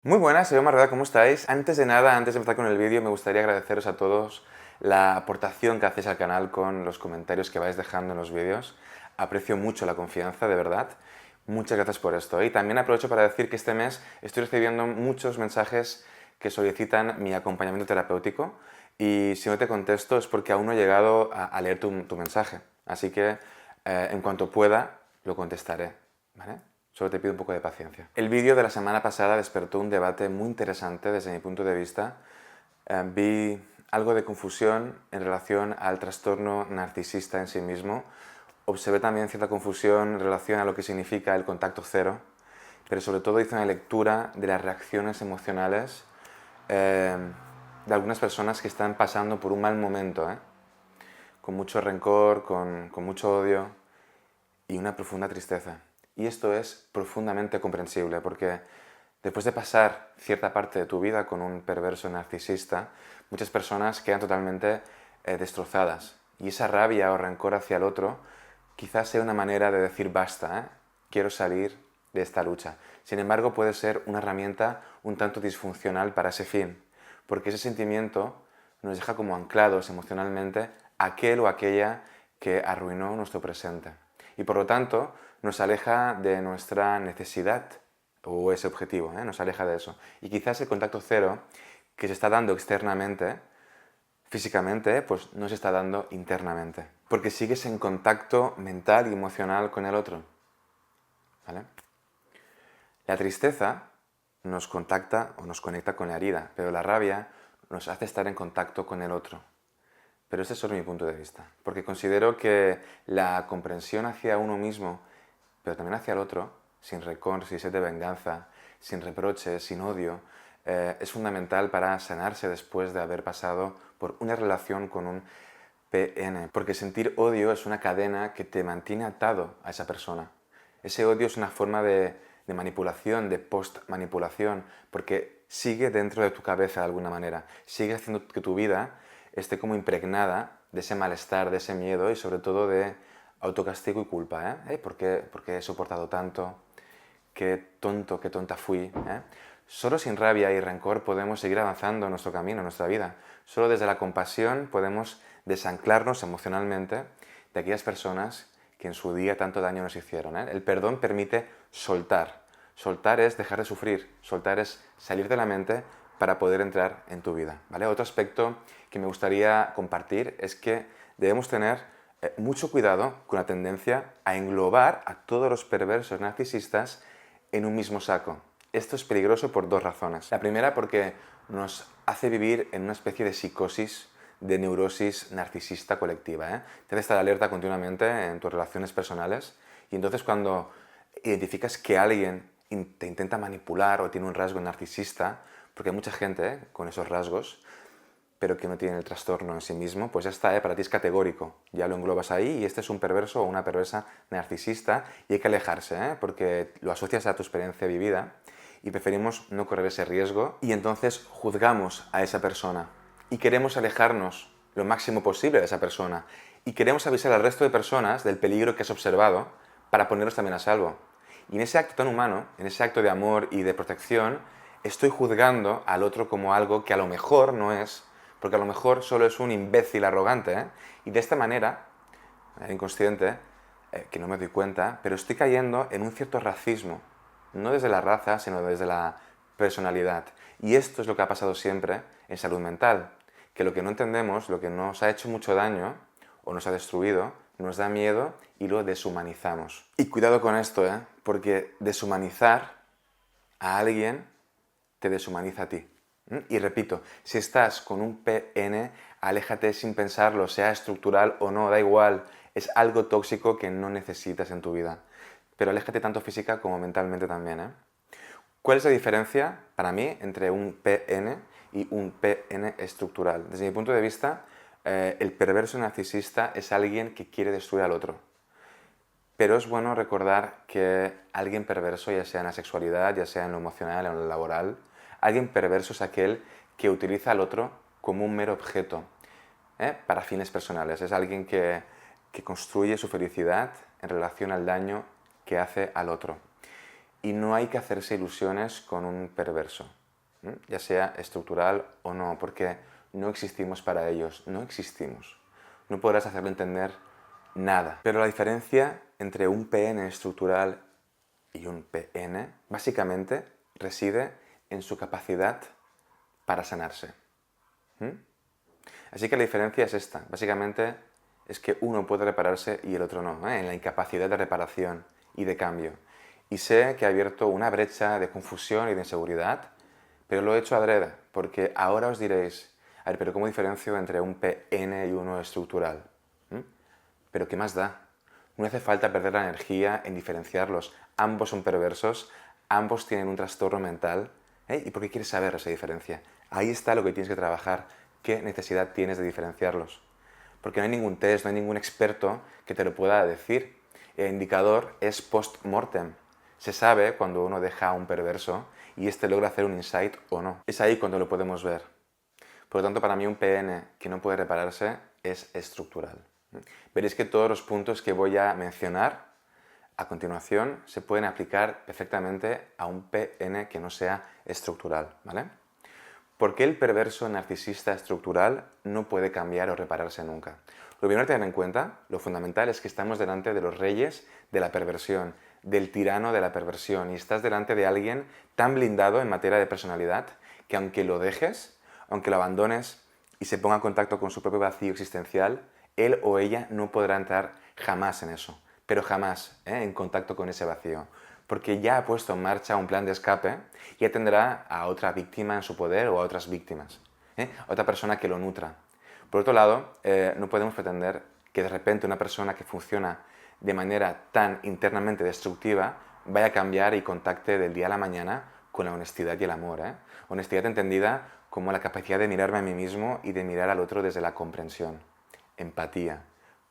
Muy buenas, soy Omar Rueda, ¿cómo estáis? Antes de nada, antes de empezar con el vídeo, me gustaría agradeceros a todos la aportación que hacéis al canal con los comentarios que vais dejando en los vídeos. Aprecio mucho la confianza, de verdad. Muchas gracias por esto. Y también aprovecho para decir que este mes estoy recibiendo muchos mensajes que solicitan mi acompañamiento terapéutico y si no te contesto es porque aún no he llegado a leer tu mensaje. Así que en cuanto pueda, lo contestaré, ¿vale? Solo te pido un poco de paciencia. El vídeo de la semana pasada despertó un debate muy interesante desde mi punto de vista. Vi algo de confusión en relación al trastorno narcisista en sí mismo. Observé también cierta confusión en relación a lo que significa el contacto cero, pero sobre todo hice una lectura de las reacciones emocionales de algunas personas que están pasando por un mal momento, con mucho rencor, con mucho odio y una profunda tristeza. Y esto es profundamente comprensible porque después de pasar cierta parte de tu vida con un perverso narcisista, muchas personas quedan totalmente destrozadas. Y esa rabia o rencor hacia el otro quizás sea una manera de decir basta, quiero salir de esta lucha. Sin embargo, puede ser una herramienta un tanto disfuncional para ese fin, porque ese sentimiento nos deja como anclados emocionalmente a aquel o aquella que arruinó nuestro presente. Y por lo tanto, nos aleja de nuestra necesidad o ese objetivo, nos aleja de eso. Y quizás el contacto cero que se está dando externamente, físicamente, pues no se está dando internamente. Porque sigues en contacto mental y emocional con el otro. ¿Vale? La tristeza nos contacta o nos conecta con la herida, pero la rabia nos hace estar en contacto con el otro. Pero ese es solo mi punto de vista, porque considero que la comprensión hacia uno mismo, pero también hacia el otro, sin rencor, sin sed de venganza, sin reproches, sin odio, es fundamental para sanarse después de haber pasado por una relación con un PN, porque sentir odio es una cadena que te mantiene atado a esa persona. Ese odio es una forma de manipulación, de post-manipulación, porque sigue dentro de tu cabeza de alguna manera, sigue haciendo que tu vida esté como impregnada de ese malestar, de ese miedo y sobre todo de autocastigo y culpa. ¿Por qué he soportado tanto? Qué tonto, qué tonta fui. Solo sin rabia y rencor podemos seguir avanzando en nuestro camino, en nuestra vida. Solo desde la compasión podemos desanclarnos emocionalmente de aquellas personas que en su día tanto daño nos hicieron. El perdón permite soltar. Soltar es dejar de sufrir, soltar es salir de la mente para poder entrar en tu vida. ¿Vale? Otro aspecto que me gustaría compartir es que debemos tener mucho cuidado con la tendencia a englobar a todos los perversos narcisistas en un mismo saco. Esto es peligroso por dos razones. La primera porque nos hace vivir en una especie de psicosis, de neurosis narcisista colectiva. Te hace estar alerta continuamente en tus relaciones personales y entonces cuando identificas que alguien te intenta manipular o tiene un rasgo narcisista, porque hay mucha gente con esos rasgos, pero que no tiene el trastorno en sí mismo, pues ya está, para ti es categórico, ya lo englobas ahí y este es un perverso o una perversa narcisista y hay que alejarse, porque lo asocias a tu experiencia vivida y preferimos no correr ese riesgo y entonces juzgamos a esa persona y queremos alejarnos lo máximo posible de esa persona y queremos avisar al resto de personas del peligro que has observado para ponerlos también a salvo. Y en ese acto tan humano, en ese acto de amor y de protección, estoy juzgando al otro como algo que a lo mejor no es, porque a lo mejor solo es un imbécil arrogante, y de esta manera, inconsciente, que no me doy cuenta, pero estoy cayendo en un cierto racismo, no desde la raza, sino desde la personalidad. Y esto es lo que ha pasado siempre en salud mental, que lo que no entendemos, lo que nos ha hecho mucho daño o nos ha destruido, nos da miedo y lo deshumanizamos. Y cuidado con esto, porque deshumanizar a alguien te deshumaniza a ti. Y repito, si estás con un PN, aléjate sin pensarlo, sea estructural o no, da igual, es algo tóxico que no necesitas en tu vida. Pero aléjate tanto física como mentalmente también. ¿Cuál es la diferencia, para mí, entre un PN y un PN estructural? Desde mi punto de vista, el perverso narcisista es alguien que quiere destruir al otro. Pero es bueno recordar que alguien perverso, ya sea en la sexualidad, ya sea en lo emocional, en lo laboral, alguien perverso es aquel que utiliza al otro como un mero objeto para fines personales. Es alguien que construye su felicidad en relación al daño que hace al otro. Y no hay que hacerse ilusiones con un perverso, ya sea estructural o no, porque no existimos para ellos, no existimos. No podrás hacerlo entender nada. Pero la diferencia entre un PN estructural y un PN básicamente reside en su capacidad para sanarse. Así que la diferencia es esta. Básicamente es que uno puede repararse y el otro no, en la incapacidad de reparación y de cambio. Y sé que ha abierto una brecha de confusión y de inseguridad, pero lo he hecho adrede, porque ahora os diréis, a ver, pero ¿cómo diferencio entre un PN y uno estructural? ¿Pero qué más da? No hace falta perder la energía en diferenciarlos. Ambos son perversos, ambos tienen un trastorno mental. ¿Y por qué quieres saber esa diferencia? Ahí está lo que tienes que trabajar. ¿Qué necesidad tienes de diferenciarlos? Porque no hay ningún test, no hay ningún experto que te lo pueda decir. El indicador es post-mortem. Se sabe cuando uno deja a un perverso y éste logra hacer un insight o no. Es ahí cuando lo podemos ver. Por lo tanto, para mí un PN que no puede repararse es estructural. Veréis que todos los puntos que voy a mencionar a continuación se pueden aplicar perfectamente a un PN que no sea estructural, ¿vale? ¿Por qué el perverso narcisista estructural no puede cambiar o repararse nunca? Lo primero a tener en cuenta, lo fundamental, es que estamos delante de los reyes de la perversión, del tirano de la perversión, y estás delante de alguien tan blindado en materia de personalidad que aunque lo dejes, aunque lo abandones y se ponga en contacto con su propio vacío existencial, él o ella no podrá entrar jamás en eso, pero jamás en contacto con ese vacío, porque ya ha puesto en marcha un plan de escape y ya tendrá a otra víctima en su poder o a otras víctimas, a otra persona que lo nutra. Por otro lado, no podemos pretender que de repente una persona que funciona de manera tan internamente destructiva vaya a cambiar y contacte del día a la mañana con la honestidad y el amor. Honestidad entendida como la capacidad de mirarme a mí mismo y de mirar al otro desde la comprensión, empatía,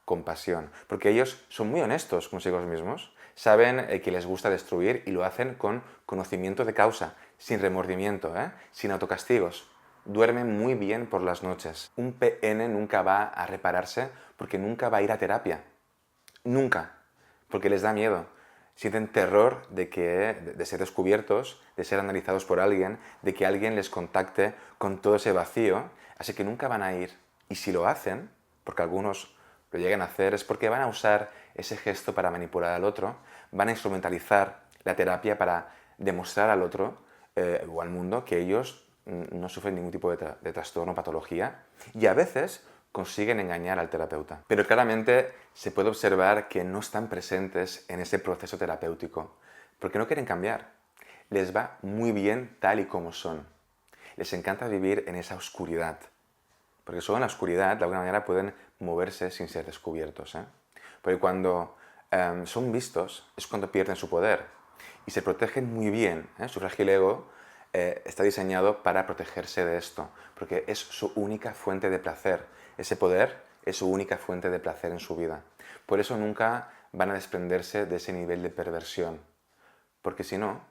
compasión. Porque ellos son muy honestos consigo mismos, saben que les gusta destruir y lo hacen con conocimiento de causa, sin remordimiento, sin autocastigos. Duermen muy bien por las noches. Un PN nunca va a repararse porque nunca va a ir a terapia. Nunca. Porque les da miedo. Sienten terror de ser descubiertos, de ser analizados por alguien, de que alguien les contacte con todo ese vacío. Así que nunca van a ir. Y si lo hacen, porque algunos lo llegan a hacer, es porque van a usar ese gesto para manipular al otro, van a instrumentalizar la terapia para demostrar al otro o al mundo que ellos no sufren ningún tipo de trastorno o patología, y a veces consiguen engañar al terapeuta. Pero claramente se puede observar que no están presentes en ese proceso terapéutico, porque no quieren cambiar. Les va muy bien tal y como son. Les encanta vivir en esa oscuridad, porque solo en la oscuridad de alguna manera pueden moverse sin ser descubiertos. Porque cuando son vistos es cuando pierden su poder y se protegen muy bien. Su frágil ego está diseñado para protegerse de esto, porque es su única fuente de placer. Ese poder es su única fuente de placer en su vida. Por eso nunca van a desprenderse de ese nivel de perversión, porque si no,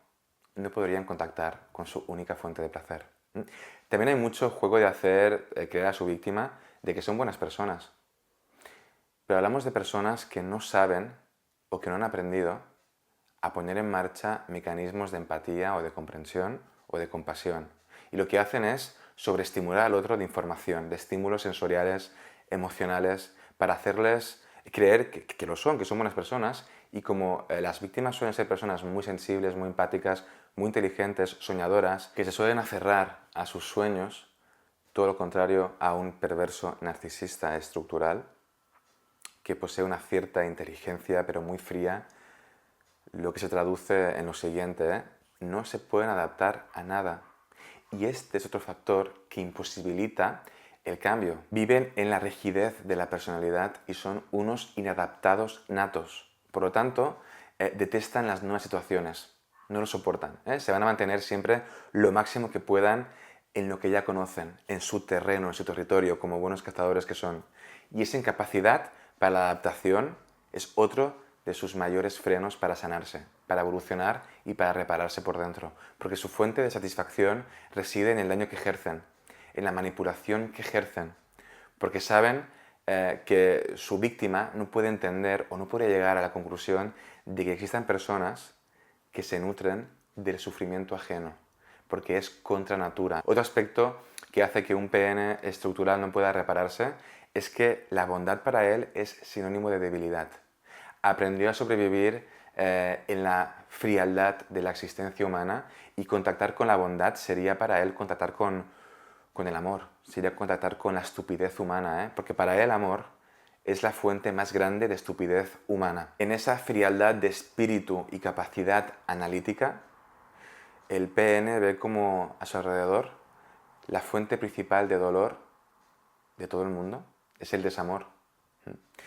no podrían contactar con su única fuente de placer. También hay mucho juego de hacer creer a su víctima de que son buenas personas. Pero hablamos de personas que no saben o que no han aprendido a poner en marcha mecanismos de empatía o de comprensión o de compasión. Y lo que hacen es sobreestimular al otro de información, de estímulos sensoriales, emocionales, para hacerles creer que lo son, que son buenas personas. Y como las víctimas suelen ser personas muy sensibles, muy empáticas, muy inteligentes, soñadoras, que se suelen aferrar a sus sueños, todo lo contrario a un perverso narcisista estructural, que posee una cierta inteligencia pero muy fría, lo que se traduce en lo siguiente, no se pueden adaptar a nada. Y este es otro factor que imposibilita el cambio. Viven en la rigidez de la personalidad y son unos inadaptados natos. Por lo tanto, detestan las nuevas situaciones, no lo soportan. Se van a mantener siempre lo máximo que puedan en lo que ya conocen, en su terreno, en su territorio, como buenos cazadores que son. Y esa incapacidad para la adaptación es otro de sus mayores frenos para sanarse, para evolucionar y para repararse por dentro, porque su fuente de satisfacción reside en el daño que ejercen, en la manipulación que ejercen, porque saben que su víctima no puede entender o no puede llegar a la conclusión de que existan personas que se nutren del sufrimiento ajeno, porque es contra natura. Otro aspecto que hace que un PN estructural no pueda repararse es que la bondad para él es sinónimo de debilidad. Aprendió a sobrevivir en la frialdad de la existencia humana, y contactar con la bondad sería para él contactar con el amor, sería contactar con la estupidez humana, porque para él el amor es la fuente más grande de estupidez humana. En esa frialdad de espíritu y capacidad analítica, el PN ve como a su alrededor la fuente principal de dolor de todo el mundo es el desamor.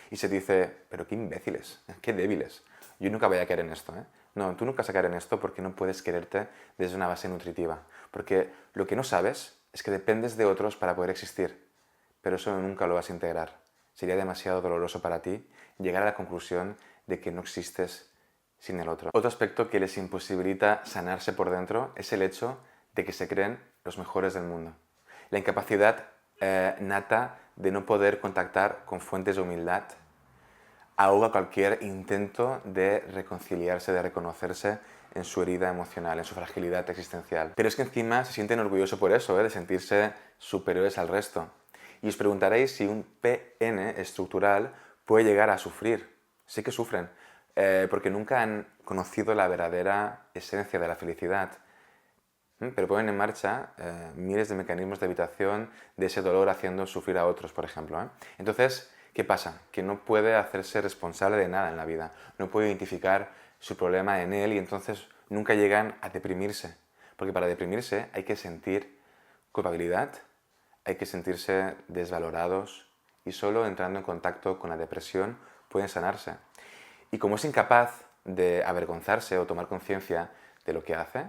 Y se dice, pero qué imbéciles, qué débiles. Yo nunca voy a caer en esto. No, tú nunca vas a caer en esto porque no puedes quererte desde una base nutritiva. Porque lo que no sabes es que dependes de otros para poder existir. Pero eso nunca lo vas a integrar. Sería demasiado doloroso para ti llegar a la conclusión de que no existes sin el otro. Otro aspecto que les imposibilita sanarse por dentro es el hecho de que se creen los mejores del mundo. La incapacidad nata de no poder contactar con fuentes de humildad ahoga cualquier intento de reconciliarse, de reconocerse en su herida emocional, en su fragilidad existencial. Pero es que encima se sienten orgullosos por eso, de sentirse superiores al resto. Y os preguntaréis si un PN estructural puede llegar a sufrir. Sí que sufren, porque nunca han conocido la verdadera esencia de la felicidad. Pero ponen en marcha miles de mecanismos de evitación de ese dolor haciendo sufrir a otros, por ejemplo. Entonces, ¿qué pasa? Que no puede hacerse responsable de nada en la vida, no puede identificar su problema en él, y entonces nunca llegan a deprimirse. Porque para deprimirse hay que sentir culpabilidad, hay que sentirse desvalorados, y solo entrando en contacto con la depresión pueden sanarse. Y como es incapaz de avergonzarse o tomar conciencia de lo que hace,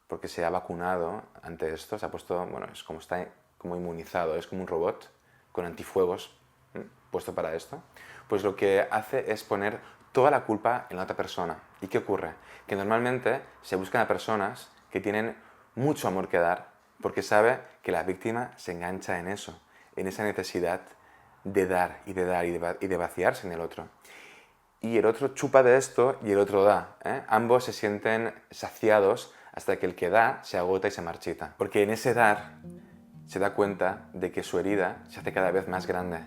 porque se ha vacunado ante esto, se ha puesto, bueno, es como está como inmunizado, es como un robot con antifuegos puesto para esto, pues lo que hace es poner toda la culpa en la otra persona. ¿Y qué ocurre? Que normalmente se buscan a personas que tienen mucho amor que dar, porque sabe que la víctima se engancha en eso, en esa necesidad de dar y de dar y de vaciarse en el otro. Y el otro chupa de esto y el otro da. Ambos se sienten saciados hasta que el que da se agota y se marchita. Porque en ese dar se da cuenta de que su herida se hace cada vez más grande.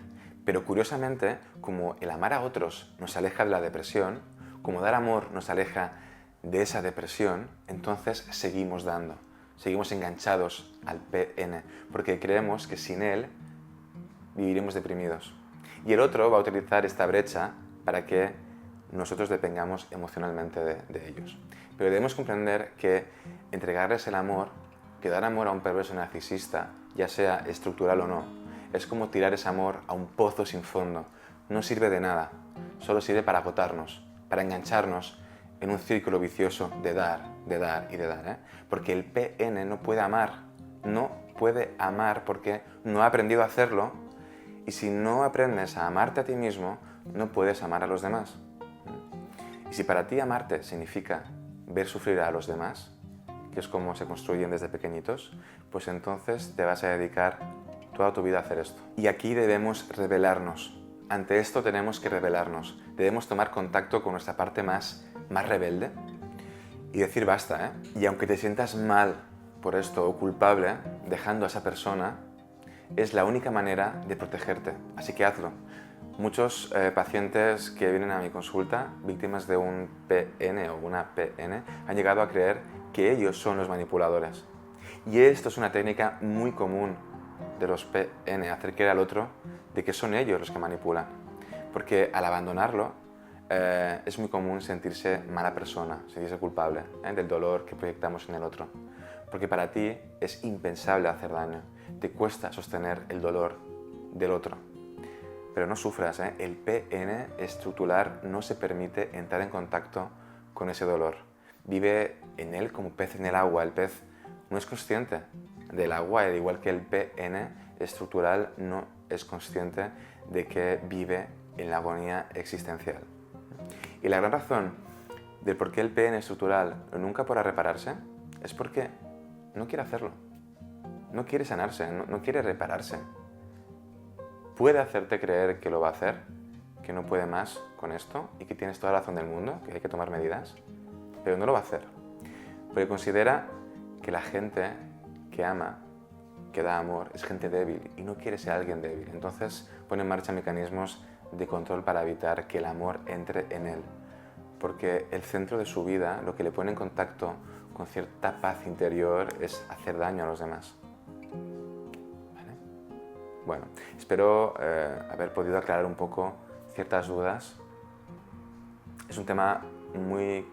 Pero curiosamente, como el amar a otros nos aleja de la depresión, como dar amor nos aleja de esa depresión, entonces seguimos dando. Seguimos enganchados al PN, porque creemos que sin él viviremos deprimidos. Y el otro va a utilizar esta brecha para que nosotros dependamos emocionalmente de ellos. Pero debemos comprender que entregarles el amor, que dar amor a un perverso narcisista, ya sea estructural o no, es como tirar ese amor a un pozo sin fondo. No sirve de nada, solo sirve para agotarnos, para engancharnos en un círculo vicioso de dar y de dar. Porque el PN no puede amar porque no ha aprendido a hacerlo, y si no aprendes a amarte a ti mismo, no puedes amar a los demás. Y si para ti amarte significa ver sufrir a los demás, que es como se construyen desde pequeñitos, pues entonces te vas a dedicar toda tu vida a hacer esto. Y aquí debemos rebelarnos. Ante esto tenemos que rebelarnos. Debemos tomar contacto con nuestra parte más rebelde y decir basta. Y aunque te sientas mal por esto o culpable, dejando a esa persona, es la única manera de protegerte. Así que hazlo. Muchos pacientes que vienen a mi consulta, víctimas de un PN o una PN, han llegado a creer que ellos son los manipuladores. Y esto es una técnica muy común de los PN, hacer creer al otro de que son ellos los que manipulan. Porque al abandonarlo, es muy común sentirse mala persona, sentirse culpable del dolor que proyectamos en el otro. Porque para ti es impensable hacer daño, te cuesta sostener el dolor del otro. Pero no sufras, el PN estructural no se permite entrar en contacto con ese dolor. Vive en él como pez en el agua. El pez no es consciente del agua, al igual que el PN estructural no es consciente de que vive en la agonía existencial. Y la gran razón de por qué el PN estructural nunca podrá repararse es porque no quiere hacerlo. No quiere sanarse, no quiere repararse. Puede hacerte creer que lo va a hacer, que no puede más con esto y que tienes toda la razón del mundo, que hay que tomar medidas, pero no lo va a hacer. Porque considera que la gente que ama, que da amor, es gente débil y no quiere ser alguien débil. Entonces pone en marcha mecanismos de control para evitar que el amor entre en él. Porque el centro de su vida, lo que le pone en contacto con cierta paz interior, es hacer daño a los demás. ¿Vale? Bueno, espero haber podido aclarar un poco ciertas dudas. Es un tema muy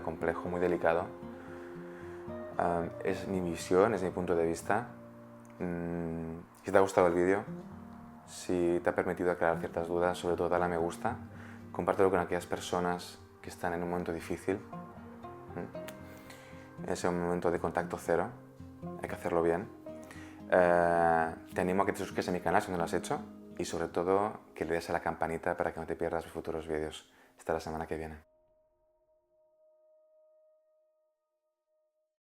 complejo, muy delicado. Es mi visión, es mi punto de vista. Si te ha gustado el vídeo, si te ha permitido aclarar ciertas dudas, sobre todo dale a me gusta, compártelo con aquellas personas que están en un momento difícil. Es un momento de contacto cero, hay que hacerlo bien. Te animo a que te suscribas a mi canal si no lo has hecho y sobre todo que le des a la campanita para que no te pierdas mis futuros vídeos. Hasta la semana que viene.